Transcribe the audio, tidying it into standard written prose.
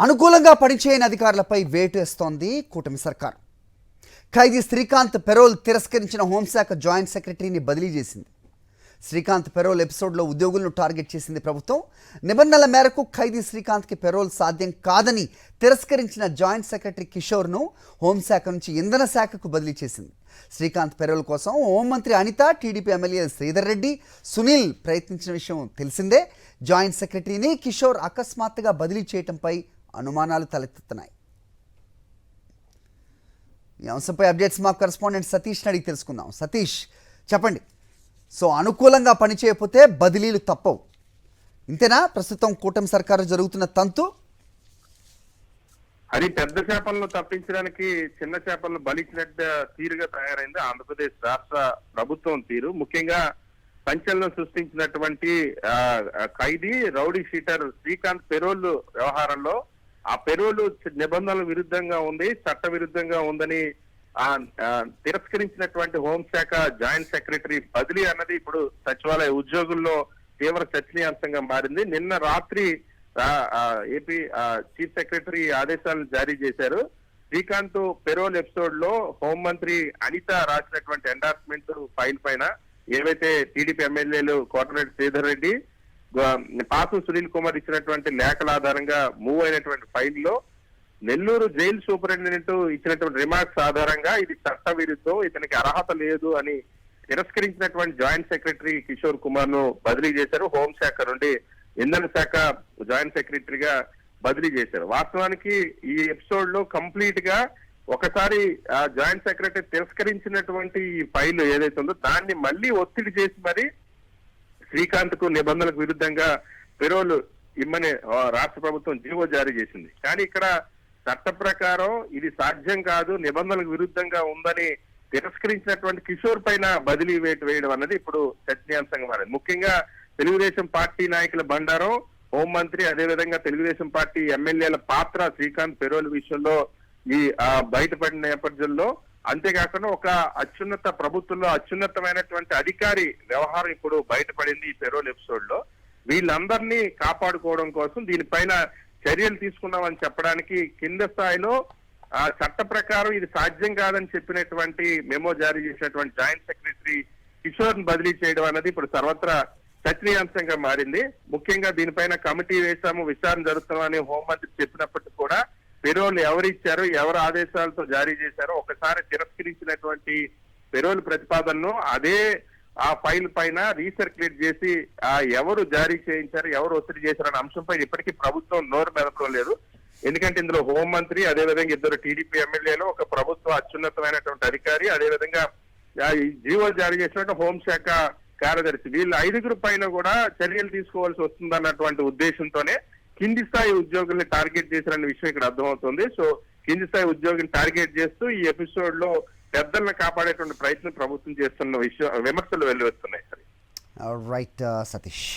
అనుకూలంగా పనిచేయని అధికారులపై వేటేస్తోంది కూటమి సర్కార్. ఖైదీ శ్రీకాంత్ పెరోల్ తిరస్కరించిన హోంశాఖ జాయింట్ సెక్రటరీని బదిలీ చేసింది. శ్రీకాంత్ పెరోల్ ఎపిసోడ్లో ఉద్యోగులను టార్గెట్ చేసింది ప్రభుత్వం. నిబంధనల మేరకు ఖైదీ శ్రీకాంత్కి పెరోల్ సాధ్యం కాదని తిరస్కరించిన జాయింట్ సెక్రటరీ కిషోర్ను హోంశాఖ నుంచి ఇంధన శాఖకు బదిలీ చేసింది. శ్రీకాంత్ పెరోల్ కోసం హోంమంత్రి అనిత, టీడీపీ ఎమ్మెల్యే శ్రీధర్ రెడ్డి, సునీల్ ప్రయత్నించిన విషయం తెలిసిందే. జాయింట్ సెక్రటరీని కిషోర్ అకస్మాత్తుగా బదిలీ చేయడంపై అనుమానాలు తలెత్తుతున్నాయి. ఈ అంశంపై అప్డేట్స్ మా కరెస్పాండెంట్ సతీష్ అడిగి తెలుసుకుందాం. సతీష్, చెప్పండి. సో అనుకూలంగా పనిచేయకపోతే బదిలీలు తప్పవు, ఇంతేనా ప్రస్తుతం కూటమి సర్కారు జరుగుతున్న తంతు? అది పెద్ద చేపలను తప్పించడానికి చిన్న చేపలను బలిచ్చినట్టు తీరుగా తయారైంది ఆంధ్రప్రదేశ్ రాష్ట్ర ప్రభుత్వం తీరు. ముఖ్యంగా సంచలనం సృష్టించినటువంటి ఖైదీ రౌడీ షీటర్ శ్రీకాంత్ పెరోల్ వ్యవహారంలో ఆ పెరోలు నిబంధనల విరుద్ధంగా ఉంది, చట్ట విరుద్ధంగా ఉందని తిరస్కరించినటువంటి హోంశాఖ జాయింట్ సెక్రటరీ బదిలీ అన్నది ఇప్పుడు సచివాలయ ఉద్యోగుల్లో తీవ్ర చర్చనీయాంశంగా మారింది. నిన్న రాత్రి ఏపీ చీఫ్ సెక్రటరీ ఆదేశాలను జారీ చేశారు. శ్రీకాంత్ పెరోల్ ఎపిసోడ్ లో హోంమంత్రి అనిత రాసినటువంటి ఎండార్స్మెంట్ ఫైల్ పైన ఏవైతే టీడీపీ ఎమ్మెల్యేలు కోటరెడ్డి శ్రీధర్ రెడ్డి, పాసు సునీల్ కుమార్ ఇచ్చినటువంటి లేఖల ఆధారంగా మూవ్ అయినటువంటి ఫైల్లో నెల్లూరు జైలు సూపరింటెండెంట్ ఇచ్చినటువంటి రిమార్క్స్ ఆధారంగా ఇది చట్ట విరుద్ధం, ఇతనికి అర్హత లేదు అని తిరస్కరించినటువంటి జాయింట్ సెక్రటరీ కిషోర్ కుమార్ ను బదిలీ చేశారు. హోంశాఖ నుండి ఇంధన శాఖ జాయింట్ సెక్రటరీగా బదిలీ చేశారు. వాస్తవానికి ఈ ఎపిసోడ్ లో కంప్లీట్ గా ఒకసారి జాయింట్ సెక్రటరీ తిరస్కరించినటువంటి ఈ ఫైల్ ఏదైతే ఉందో దాన్ని మళ్ళీ ఒత్తిడి చేసి మరి శ్రీకాంత్ కు నిబంధనలకు విరుద్ధంగా పెరోల్ ఇమ్మని రాష్ట్ర ప్రభుత్వం జీవో జారీ చేసింది. కానీ ఇక్కడ చట్ట ప్రకారం ఇది సాధ్యం కాదు, నిబంధనలకు విరుద్ధంగా ఉందని తిరస్కరించినటువంటి కిషోర్ పైన బదిలీ వేటు వేయడం అన్నది ఇప్పుడు చర్చనీయాంశంగా మారింది. ముఖ్యంగా తెలుగుదేశం పార్టీ నాయకుల బండారం, హోంమంత్రి, అదేవిధంగా తెలుగుదేశం పార్టీ ఎమ్మెల్యేల పాత్ర శ్రీకాంత్ పెరోల్ విషయంలో ఈ బయటపడిన నేపథ్యంలో, అంతేకాకుండా ఒక అత్యున్నత ప్రభుత్వంలో అత్యున్నతమైనటువంటి అధికారి వ్యవహారం ఇప్పుడు బయటపడింది ఈ పెరోల్ ఎపిసోడ్ లో. వీళ్ళందరినీ కాపాడుకోవడం కోసం దీనిపైన చర్యలు తీసుకున్నామని చెప్పడానికి కింద స్థాయిలో చట్ట ప్రకారం ఇది సాధ్యం కాదని చెప్పినటువంటి మెమో జారీ చేసినటువంటి జాయింట్ సెక్రటరీ కిషోర్ ను బదిలీ చేయడం అనేది ఇప్పుడు సర్వత్రా చర్చనీయాంశంగా మారింది. ముఖ్యంగా దీనిపైన కమిటీ వేశాము, విచారణ జరుగుతామని హోంమంత్రి చెప్పినప్పటికీ కూడా పెరోల్ ఎవరిచ్చారో, ఎవరు ఆదేశాలతో జారీ చేశారో ఒకసారి తిరస్కరించినటువంటి పెరోల్ ప్రతిపాదనను అదే ఆ ఫైల్ పైన రీసర్క్యులేట్ చేసి ఎవరు జారీ చేయించారు, ఎవరు ఒత్తిడి చేశారు అనే అంశంపై ఇప్పటికీ ప్రభుత్వం నోరు మెదపడం లేదు. ఎందుకంటే ఇందులో హోంమంత్రి, అదేవిధంగా ఇద్దరు టీడీపీ ఎమ్మెల్యేలు, ఒక ప్రభుత్వ అత్యున్నతమైనటువంటి అధికారి, అదేవిధంగా జీవో జారీ చేసినటువంటి హోంశాఖ కార్యదర్శి, వీళ్ళు 5గురు పైన కూడా చర్యలు తీసుకోవాల్సి వస్తుందన్నటువంటి ఉద్దేశంతోనే కింది స్థాయి ఉద్యోగుల్ని టార్గెట్ చేశారన్న విషయం ఇక్కడ అర్థమవుతుంది. సో కింది స్థాయి ఉద్యోగుల్ని టార్గెట్ చేస్తూ ఈ ఎపిసోడ్ లో పెద్దలను కాపాడేటువంటి ప్రయత్నం ప్రభుత్వం చేస్తున్న విషయం విమర్శలు వెల్లువెత్తున్నాయి. రైట్ సతీష్.